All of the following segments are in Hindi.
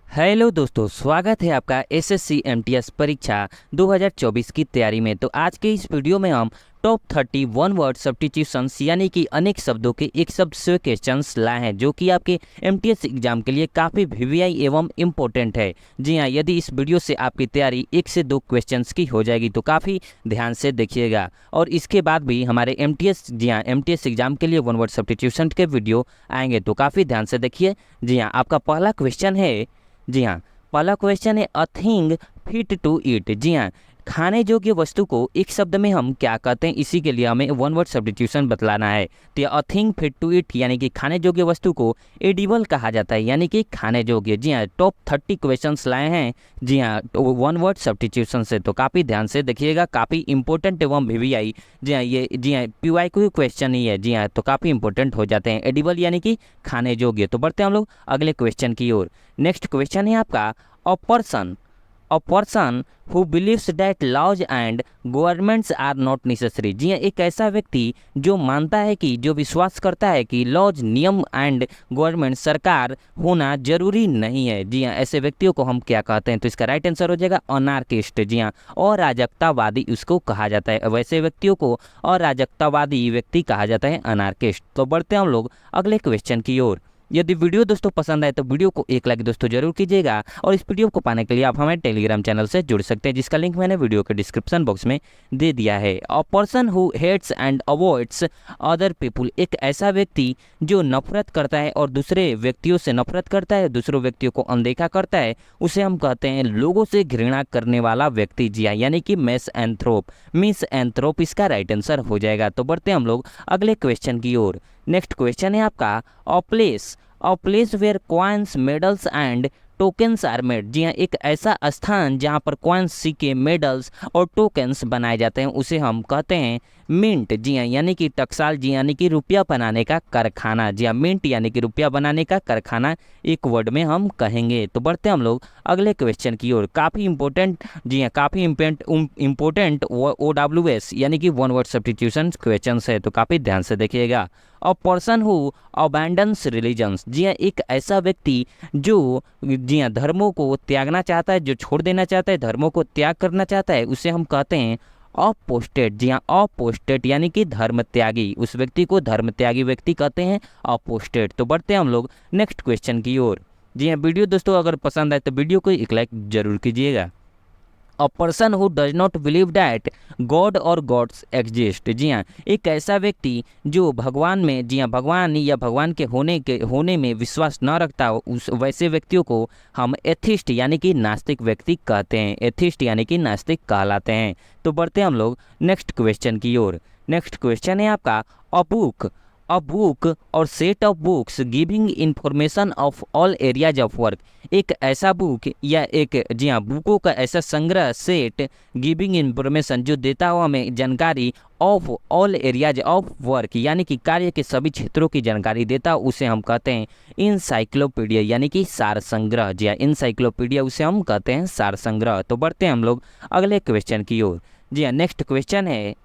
हेलो दोस्तों, स्वागत है आपका एसएससी एमटीएस परीक्षा 2024 की तैयारी में। तो आज के इस वीडियो में हम टॉप 30 वन वर्ड सब्स्टिट्यूशंस यानी कि अनेक शब्दों के एक शब्द से क्वेश्चंस लाए हैं जो कि आपके एमटीएस एग्जाम के लिए काफ़ी वीवीआई एवं इम्पोर्टेंट है। जी हाँ, यदि इस वीडियो से आपकी तैयारी 1 से 2 क्वेश्चंस की हो जाएगी तो काफ़ी ध्यान से देखिएगा। और इसके बाद भी हमारे एमटीएस एग्जाम के लिए वन वर्ड सब्स्टिट्यूशन के वीडियो आएंगे तो काफ़ी ध्यान से देखिए। जी हाँ, आपका पहला क्वेश्चन है, जी हाँ, पहला क्वेश्चन है a thing fit to eat. जी हाँ, खाने योग्य वस्तु को एक शब्द में हम क्या कहते हैं, इसी के लिए हमें वन वर्ड सब्स्टिट्यूशन बतलाना है। तो a thing fit to eat यानी कि खाने योग्य वस्तु को एडिबल कहा जाता है, यानी कि खाने योग्य। जी हाँ, टॉप 30 क्वेश्चंस लाए हैं। जी हाँ, वन वर्ड सब्स्टिट्यूशन से, तो काफ़ी ध्यान से देखिएगा, काफ़ी इंपॉर्टेंट एवं वीवीआई। जी हाँ पीवाईक्यू क्वेश्चन ही है। जी हाँ, तो काफ़ी इंपॉर्टेंट हो जाते हैं। एडिबल यानी कि खाने योग्य। तो बढ़ते हैं हम लोग अगले क्वेश्चन की ओर। नेक्स्ट क्वेश्चन है आपका a person who believes that laws and governments are not necessary. जी हाँ, एक ऐसा व्यक्ति जो मानता है कि, जो विश्वास करता है कि लॉज, नियम एंड गवर्नमेंट, सरकार होना जरूरी नहीं है। जी हाँ, ऐसे व्यक्तियों को हम क्या कहते हैं, तो इसका राइट आंसर हो जाएगा अनार्किस्ट। जी हाँ, अराजकतावादी उसको कहा जाता है। वैसे व्यक्तियों को अराजकतावादी व्यक्ति कहा जाता है, अनार्किस्ट। तो बढ़ते हैं हम लोग अगले क्वेश्चन की ओर। यदि वीडियो दोस्तों पसंद आए तो वीडियो को एक लाइक दोस्तों जरूर कीजिएगा, और इस वीडियो को पाने के लिए आप हमारे टेलीग्राम चैनल से जुड़ सकते हैं, जिसका लिंक मैंने वीडियो के डिस्क्रिप्शन बॉक्स में दे दिया है। A person who hates and avoids other people, एक ऐसा व्यक्ति जो नफरत करता है और दूसरे व्यक्तियों से नफरत करता है, दूसरों व्यक्तियों को अनदेखा करता है, उसे हम कहते हैं लोगों से घृणा करने वाला व्यक्ति। जी हाँ, यानी कि मिस एंथ्रोप इसका राइट आंसर हो जाएगा। तो बढ़ते हैं हम लोग अगले क्वेश्चन की ओर। नेक्स्ट क्वेश्चन है आपका a place where coins, medals and tokens are made. जी हाँ, एक ऐसा स्थान जहाँ पर कॉइन्स, सिक्के, मेडल्स और टोकन्स बनाए जाते हैं, उसे हम कहते हैं मिंट। जी हाँ, यानी कि टकसाल। जी यानी कि रुपया बनाने का कारखाना। जी हाँ, मिंट यानी कि रुपया बनाने का कारखाना एक वर्ड में हम कहेंगे। तो बढ़ते हैं हम लोग अगले क्वेश्चन की ओर। काफ़ी इंपॉर्टेंट, जी हाँ, काफ़ी इंपॉर्टेंट OWS यानी कि वन वर्ड सब्स्टिट्यूशन क्वेश्चन है, तो काफ़ी ध्यान से देखिएगा। A person who abandons religions. जी हाँ, एक ऐसा व्यक्ति जो, जी हाँ, धर्मों को त्यागना चाहता है, जो छोड़ देना चाहता है, धर्मों को त्याग करना चाहता है, उसे हम कहते हैं अपोस्टेट। जी हाँ, अपोस्टेट यानी कि धर्म त्यागी, उस व्यक्ति को धर्म त्यागी व्यक्ति कहते हैं, अपोस्टेट। तो बढ़ते हैं हम लोग नेक्स्ट क्वेश्चन की ओर। जी हाँ, वीडियो दोस्तों अगर पसंद आए तो वीडियो को एक लाइक जरूर कीजिएगा। अ person who does not believe that God और गॉड्स एग्जिस्ट। जी हाँ, एक ऐसा व्यक्ति जो भगवान में, जी हाँ, भगवान या भगवान के होने में विश्वास न रखता हो, उस वैसे व्यक्तियों को हम एथिस्ट यानी कि नास्तिक व्यक्ति कहते हैं। एथिस्ट यानी कि नास्तिक कहलाते हैं। तो बढ़ते हैं हम लोग नेक्स्ट क्वेश्चन की ओर। नेक्स्ट क्वेश्चन है आपका अ बुक और set of books giving information of all areas of work. एक ऐसा बुक या एक, जी हाँ, बुकों का ऐसा संग्रह, सेट, गिविंग इंफॉर्मेशन, जो देता हो हमें जानकारी, of all areas of work यानी कि कार्य के सभी क्षेत्रों की जानकारी देता हो, उसे हम कहते हैं इंसाइक्लोपीडिया यानी कि सार संग्रह। जी हाँ, इंसाइक्लोपीडिया उसे हम कहते हैं सार संग्रह। तो बढ़ते हैं हम लोग अगले क्वेश्चन की ओर। जी हाँ, नेक्स्ट क्वेश्चन है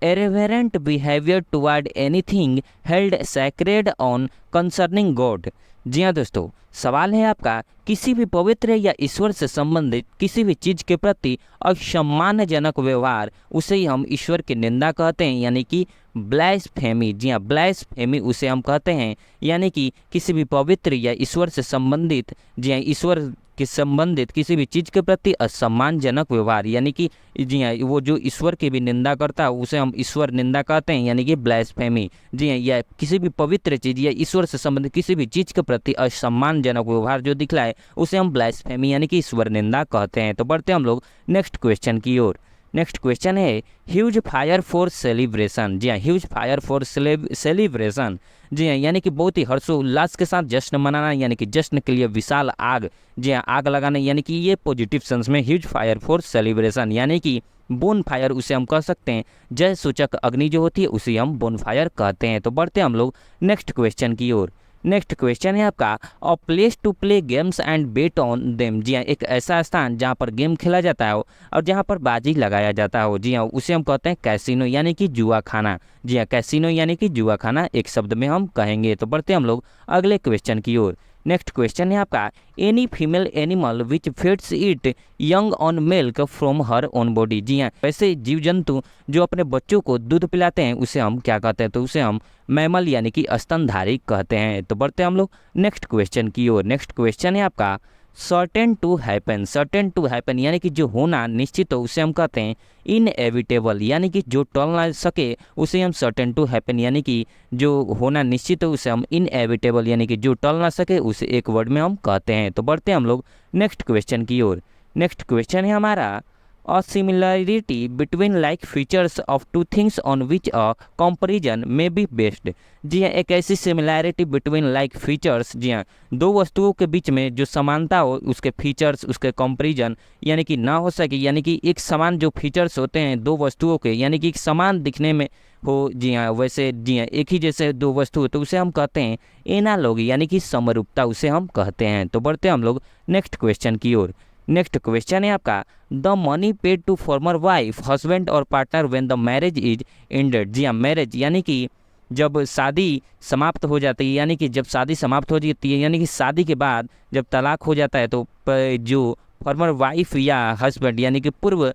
irreverent behavior toward anything held sacred on concerning God। जी हाँ दोस्तों, सवाल है आपका, किसी भी पवित्र या ईश्वर से संबंधित किसी भी चीज के प्रति असम्मानजनक व्यवहार, उसे ही हम ईश्वर की निंदा कहते हैं, यानी कि ब्लास्फेमी। जी हाँ, ब्लास्फेमी उसे हम कहते हैं, यानी कि किसी भी पवित्र या ईश्वर से संबंधित, जी हाँ, ईश्वर के संबंधित किसी भी चीज के प्रति असम्मानजनक व्यवहार, यानी कि, जी हाँ, वो जो ईश्वर की भी निंदा करता है उसे हम ईश्वर निंदा कहते हैं, यानी कि ब्लास्फेमी। जी हाँ, या किसी भी पवित्र चीज या ईश्वर से संबंधित किसी भी चीज के प्रति असम्मानजनक व्यवहार जो दिखलाए, उसे हम ब्लास्फेमी यानी कि ईश्वर निंदा कहते हैं। तो बढ़ते हम लोग नेक्स्ट क्वेश्चन की ओर। नेक्स्ट क्वेश्चन है ह्यूज फायर फॉर सेलिब्रेशन। जी हाँ, ह्यूज फायर फॉर सेलिब्रेशन। जी हाँ, यानी कि बहुत ही हर्षोल्लास के साथ जश्न मनाना, यानी कि जश्न के लिए विशाल आग, जी हाँ, आग लगाना, यानी कि ये पॉजिटिव सेंस में ह्यूज फायर फॉर सेलिब्रेशन, यानी कि बोन फायर उसे हम कह सकते हैं, जय सूचक अग्नि जो होती है उसे हम बोन फायर कहते हैं। तो बढ़ते हम लोग नेक्स्ट क्वेश्चन की ओर। नेक्स्ट क्वेश्चन है आपका a place to play games and bet on them. जी हाँ, एक ऐसा स्थान जहाँ पर गेम खेला जाता हो और जहाँ पर बाजी लगाया जाता हो, जी हाँ, उसे हम कहते हैं कैसीनो यानी कि जुआ खाना। जी हाँ, कैसीनो यानी कि जुआ खाना एक शब्द में हम कहेंगे। तो बढ़ते हम लोग अगले क्वेश्चन की ओर। नेक्स्ट क्वेश्चन है आपका, any female animal which feeds it young on milk from her own body. जी हाँ, वैसे जीव जंतु जो अपने बच्चों को दूध पिलाते हैं उसे हम क्या कहते हैं, तो उसे हम मैमल यानी कि स्तनधारी कहते हैं। तो बढ़ते हैं हम लोग नेक्स्ट क्वेश्चन की ओर। नेक्स्ट क्वेश्चन है आपका, certain to happen. Certain to happen यानी कि जो होना निश्चित हो उसे हम कहते हैं इनएविटेबल, यानी कि जो टल ना सके उसे हम सर्टेन टू हैपन, यानी कि जो होना निश्चित हो उसे हम इनएविटेबल, यानी कि जो टल ना सके उसे एक वर्ड में हम कहते हैं। तो बढ़ते हैं हम लोग नेक्स्ट क्वेश्चन की ओर। नेक्स्ट क्वेश्चन है हमारा, a similarity between like features of two things on which a comparison may be based। जी हाँ, एक ऐसी सिमिलैरिटी बिटवीन लाइक फीचर्स, जी हाँ, दो वस्तुओं के बीच में जो समानता हो उसके फीचर्स उसके कंपैरिजन यानी कि ना हो सके, यानी कि एक समान जो फीचर्स होते हैं दो वस्तुओं के, यानी कि एक समान दिखने में हो, जी हाँ, वैसे जी हाँ एक ही जैसे दो वस्तु तो उसे हम कहते हैं एनालॉगी, यानी कि समरूपता उसे हम कहते हैं। तो बढ़ते हैं हम लोग नेक्स्ट क्वेश्चन की ओर। नेक्स्ट क्वेश्चन है आपका, the money paid to former wife husband और partner when the marriage is ended. जी हाँ, मैरिज यानी कि जब शादी समाप्त हो जाती है, यानी कि जब शादी समाप्त हो जाती है, यानी कि शादी के बाद जब तलाक हो जाता है तो जो फॉर्मर वाइफ या हस्बैंड यानी कि पूर्व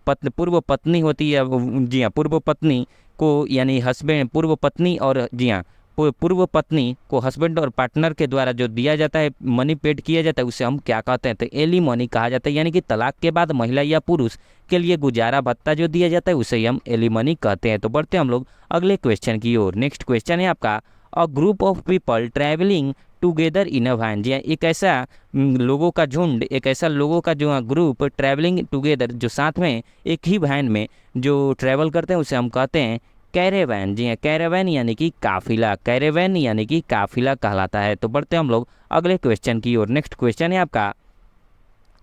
पत्नी होती है, जी हाँ पूर्व पत्नी को यानी हस्बैंड पूर्व पत्नी और जी हाँ पूर्व पत्नी को हस्बैंड और पार्टनर के द्वारा जो दिया जाता है मनी पेड किया जाता है उसे हम क्या कहते हैं, तो एलिमनी कहा जाता है, यानी कि तलाक के बाद महिला या पुरुष के लिए गुजारा भत्ता जो दिया जाता है उसे हम एलिमनी कहते हैं। तो बढ़ते हैं हम लोग अगले क्वेश्चन की ओर। नेक्स्ट क्वेश्चन है आपका, a group of people travelling together in a van. जी एक ऐसा लोगों का झुंड, एक ऐसा लोगों का जो ग्रुप ट्रैवलिंग टुगेदर जो साथ में एक ही वैन में जो ट्रैवल करते हैं उसे हम कहते हैं कैरेवैन। जी हाँ, कैरेवैन यानी कि काफिला, कैरेवैन यानी कि काफिला कहलाता है। तो बढ़ते हैं हम लोग अगले क्वेश्चन की ओर। नेक्स्ट क्वेश्चन है आपका,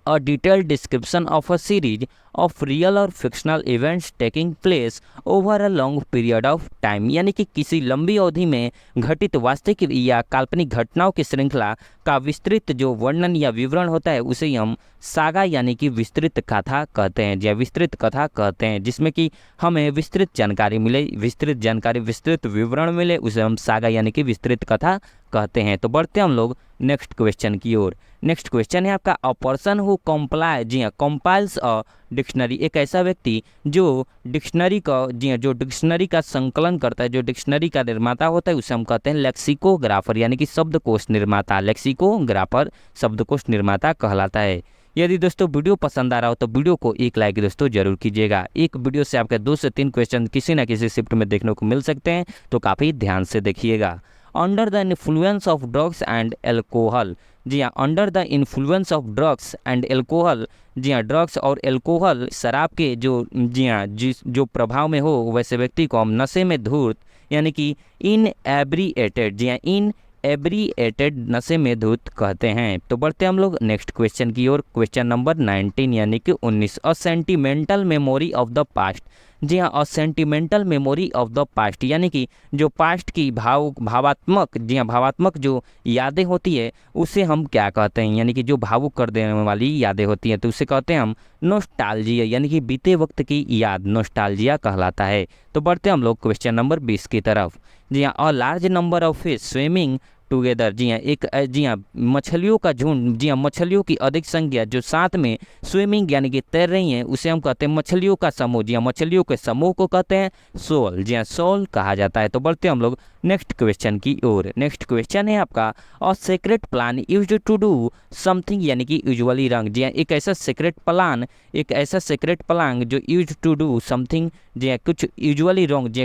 a detailed description of a series of real or fictional events taking place over a long period of time। यानी कि किसी लंबी अवधि में घटित वास्तविक या काल्पनिक घटनाओं की श्रृंखला का विस्तृत जो वर्णन या विवरण होता है उसे हम सागा यानी कि विस्तृत कथा कहते हैं, या विस्तृत कथा कहते हैं, जिसमें कि हमें विस्तृत जानकारी मिले, विस्तृत जानकारी विस्तृत विवरण मिले उसे हम सागा यानी कि विस्तृत कथा कहते हैं। तो बढ़ते हैं हम लोग नेक्स्ट क्वेश्चन की ओर। नेक्स्ट क्वेश्चन है आपका, अ पर्सन हु कंप्लाई, जी हाँ कंपाइल्स अ डिक्शनरी। एक ऐसा व्यक्ति जो डिक्शनरी का, जी हाँ जो डिक्शनरी का संकलन करता है, जो डिक्शनरी का निर्माता होता है उसे हम कहते हैं लेक्सिकोग्राफर, यानी कि शब्दकोश निर्माता। लेक्सिकोग्राफर शब्दकोश निर्माता कहलाता है। यदि दोस्तों वीडियो पसंद आ रहा हो तो वीडियो को एक लाइक दोस्तों जरूर कीजिएगा। एक वीडियो से आपके 2 से 3 क्वेश्चन किसी न किसी शिफ्ट में देखने को मिल सकते हैं, तो काफ़ी ध्यान से देखिएगा। Under the influence of drugs and alcohol. जी हाँ, under the influence of drugs and alcohol. जी हाँ, ड्रग्स और एल्कोहल शराब के जो, जी हाँ जो प्रभाव में हो वैसे व्यक्ति को हम नशे में धूर्त यानी कि इनएब्रिएटेड, जी हाँ इनएब्रिएटेड नशे में धूत कहते हैं। तो बढ़ते हम लोग नेक्स्ट क्वेश्चन की ओर। क्वेश्चन नंबर 19 यानी कि 19, a sentimental memory of the past. जी हाँ, a sentimental memory of the past यानी कि जो पास्ट की भावात्मक, जी हाँ भावात्मक जो यादें होती है उसे हम क्या कहते हैं, यानी कि जो भावुक कर देने वाली यादें होती हैं तो उसे कहते हैं हम नोस्टाल्जिया, यानी कि बीते वक्त की याद नोस्टाल्जिया कहलाता है। तो बढ़ते हम लोग क्वेश्चन नंबर 20 की तरफ। जी हाँ, a large number of fish swimming together. जी हाँ जी हाँ मछलियों का झुंड, जी हाँ मछलियों की अधिक संख्या जो साथ में स्विमिंग यानी कि तैर रही हैं उसे हम कहते हैं मछलियों का समूह। जी हाँ मछलियों के समूह को कहते हैं सोल। जी हाँ सोल कहा जाता है। तो बढ़ते हम लोग नेक्स्ट क्वेश्चन की ओर। नेक्स्ट क्वेश्चन है आपका, a secret plan used to do something यानी कि यूजुअली रंग। जी हाँ एक ऐसा सीक्रेट प्लान, एक ऐसा सीक्रेट प्लान जो यूज टू डू समथिंग, जी हाँ कुछ यूजुअली रॉन्ग, जी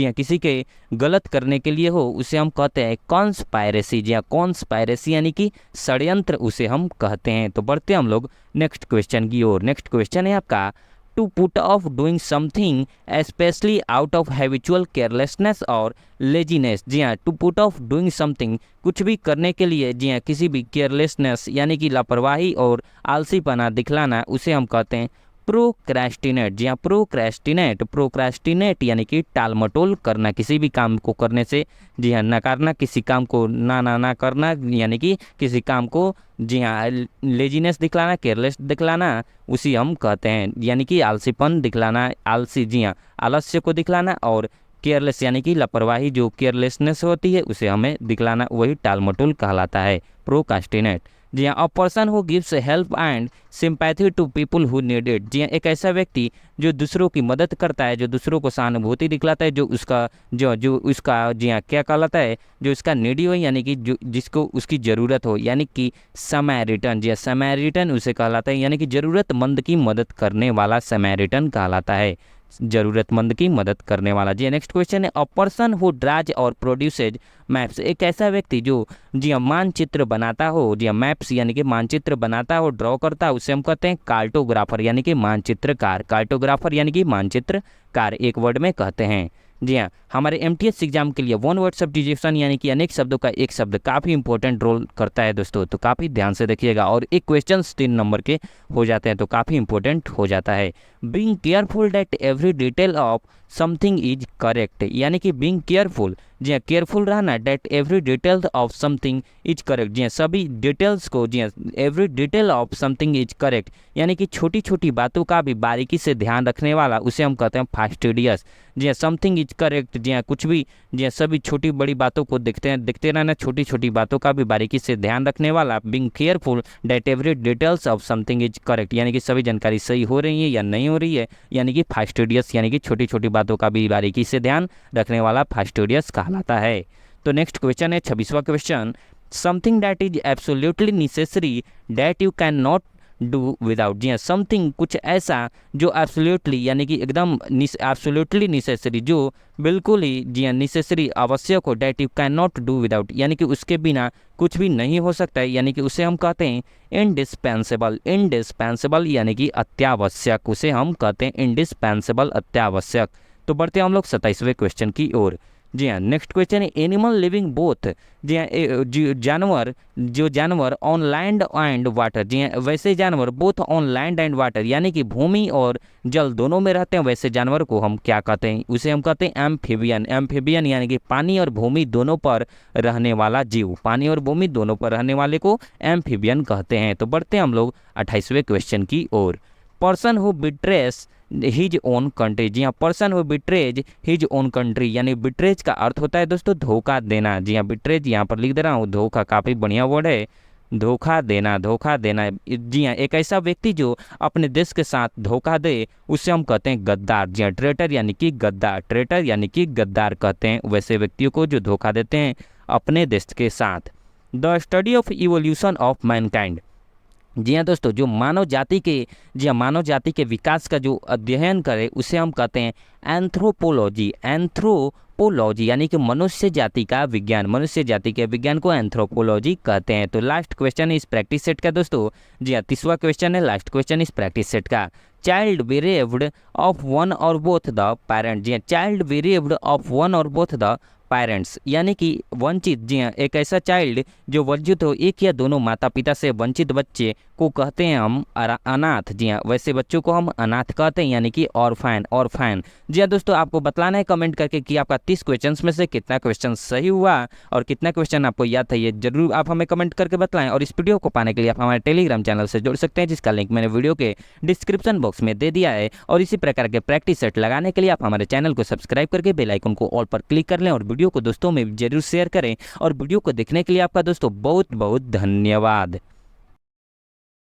हाँ किसी के गलत करने के लिए हो उसे हम कहते हैं कॉन्स्पायरेसी। जी हाँ कॉन्स्पायरेसी यानी कि षड्यंत्र उसे हम कहते हैं। तो बढ़ते हम लोग नेक्स्ट क्वेश्चन की ओर। नेक्स्ट क्वेश्चन है आपका, to put off doing something specially out of habitual carelessness और लेजीनेस। जी हाँ to put off doing something कुछ भी करने के लिए, जी हाँ किसी भी केयरलेसनेस यानी कि लापरवाही और आलसीपना दिखलाना उसे हम कहते हैं प्रोक्रेस्टिनेट। जी हाँ प्रोक्रेस्टिनेट यानी कि टालमटोल करना, किसी भी काम को करने से, जी हाँ नकारना, किसी काम को ना करना यानी कि किसी काम को, जी हाँ लेजीनेस दिखलाना, केयरलेस दिखलाना उसी हम कहते हैं, यानी कि आलसीपन दिखलाना, आलसी, जी हाँ आलस्य को दिखलाना और केयरलेस यानी कि लापरवाही, जो केयरलेसनेस होती है उसे हमें दिखलाना, वही टालमटोल कहलाता है, प्रोकास्टिनेट। जी हाँ, a person who gives help and sympathy to people who need it. जी हाँ, एक ऐसा व्यक्ति जो दूसरों की मदद करता है, जो दूसरों को सहानुभूति दिखलाता है, जो उसका जो उसका जी हाँ क्या कहलाता है, जो उसका नीडी हो यानी कि जो जिसको उसकी ज़रूरत हो, यानी कि समैरिटन। जी हाँ, समैरिटन उसे कहलाता है, यानी कि ज़रूरतमंद की मदद करने वाला समैरिटन कहलाता है, ज़रूरतमंद की मदद करने वाला। जी नेक्स्ट क्वेश्चन है, अ पर्सन हु ड्राज और प्रोड्यूसेज मैप्स। एक ऐसा व्यक्ति जो जी हाँ मानचित्र बनाता हो, जी हाँ मैप्स यानी कि मानचित्र बनाता हो, ड्रॉ करता है, उसे हम कहते हैं कार्टोग्राफर यानी कि मानचित्रकार। कार्टोग्राफर यानी कि मानचित्रकार एक वर्ड में कहते हैं। जी हाँ, हमारे एमटीएस एग्जाम के लिए वन वर्ड सब्स्टिट्यूशन यानी कि अनेक शब्दों का एक शब्द काफ़ी इंपॉर्टेंट रोल करता है दोस्तों, तो काफ़ी ध्यान से देखिएगा। और एक क्वेश्चन 3 नंबर के हो जाते हैं, तो काफ़ी इंपॉर्टेंट हो जाता है। Being careful that every detail of something is correct, यानी कि बीइंग केयरफुल, जी हाँ केयरफुल रहना, that every detail of something is correct. जी हाँ, सभी डिटेल्स को, जी हाँ every detail of something is correct, यानी कि छोटी छोटी बातों का भी बारीकी से ध्यान रखने वाला, उसे हम कहते हैं फास्टिडियस। जी हाँ, समथिंग इज करेक्ट, जी हाँ कुछ भी, जी हाँ सभी छोटी बड़ी बातों को देखते रहना, छोटी छोटी बातों का भी बारीकी से ध्यान रखने वाला। Being careful that every details of something is correct, यानी कि सभी जानकारी सही हो रही है या नहीं हो रही है, यानी कि फास्टिडियस, यानी कि छोटी छोटी बातों का भी बारीकी से ध्यान रखने वाला फास्टिडियस कहलाता है। तो नेक्स्ट क्वेश्चन है 26वां question, something that is absolutely necessary that you can not do without. जी हाँ, समथिंग कुछ ऐसा जो एब्सोल्युटली यानी कि एकदम एब्सोल्युटली नेसेसरी, जो बिल्कुल ही जी हाँ नेसेसरी आवश्यक हो, that you can not do without, यानी कि उसके बिना कुछ भी नहीं हो सकता है, यानी कि उसे हम कहते हैं इंडिस्पेंसेबल। इंडिस्पेंसेबल यानी कि अत्यावश्यक, उसे हम कहते हैं इंडिस्पेंसेबल, अत्यावश्यक। तो बढ़ते हैं हम लोग 27वें क्वेश्चन की ओर। जी हाँ, नेक्स्ट क्वेश्चन है, एनिमल लिविंग बोथ। जी हाँ, जानवर ऑन लैंड एंड वाटर। जी हाँ, वैसे जानवर both on land and water, यानी कि भूमि और जल दोनों में रहते हैं, वैसे जानवर को हम क्या कहते हैं, उसे हम कहते हैं एम्फीबियन। एम्फीबियन यानी कि पानी और भूमि दोनों पर रहने वाला जीव, पानी और भूमि दोनों पर रहने वाले को एम्फीबियन कहते हैं। तो बढ़ते हैं हम लोग 28वें क्वेश्चन की ओर। Person who betrays his own country. जी हाँ, person who betrays his own country, यानी बिट्रेज का अर्थ होता है दोस्तों धोखा देना। जी हाँ, बिट्रेज यहाँ पर लिख दे रहा हूँ, धोखा काफ़ी बढ़िया वर्ड है, धोखा देना, धोखा देना। जी हाँ, एक ऐसा व्यक्ति जो अपने देश के साथ धोखा दे, उसे हम कहते हैं गद्दार। जी हाँ, ट्रेटर यानी कि गद्दार, ट्रेटर यानी कि गद्दार कहते हैं वैसे व्यक्तियों को जो धोखा देते हैं अपने देश के साथ। The study of evolution of mankind. जी हाँ दोस्तों, जो मानव जाति के, जी हाँ मानव जाति के विकास का जो अध्ययन करे, उसे हम कहते हैं एंथ्रोपोलॉजी। एंथ्रोपोलॉजी यानी कि मनुष्य जाति का विज्ञान, मनुष्य जाति के विज्ञान को एंथ्रोपोलॉजी कहते हैं। तो लास्ट क्वेश्चन इस प्रैक्टिस सेट का दोस्तों, जी हाँ 30वां क्वेश्चन है, लास्ट क्वेश्चन इस प्रैक्टिस सेट का। चाइल्ड बेरेव्ड ऑफ वन और बोथ द पेरेंट। जी हाँ, चाइल्ड बेरेव्ड ऑफ वन और बोथ द पेरेंट्स, यानी कि वंचित। जी हाँ, एक ऐसा चाइल्ड जो वंचित हो, एक या दोनों माता पिता से वंचित बच्चे को कहते हैं हम अनाथ। जी हाँ, वैसे बच्चों को हम अनाथ कहते हैं, यानी कि ऑरफैन, ऑरफैन। जी हाँ दोस्तों, आपको बतलाना है कमेंट करके कि आपका 30 क्वेश्चन में से कितना क्वेश्चन सही हुआ और कितना क्वेश्चन आपको याद था, ये जरूर आप हमें कमेंट करके बताएं। और इस वीडियो को पाने के लिए आप हमारे टेलीग्राम चैनल से जुड़ सकते हैं, जिसका लिंक मैंने वीडियो के डिस्क्रिप्शन बॉक्स में दे दिया है। और इसी प्रकार के प्रैक्टिस सेट लगाने के लिए आप हमारे चैनल को सब्सक्राइब करके बेल आइकन को ऑल पर क्लिक कर लें और वीडियो को दोस्तों में जरूर शेयर करें। और वीडियो को देखने के लिए आपका दोस्तों बहुत बहुत धन्यवाद।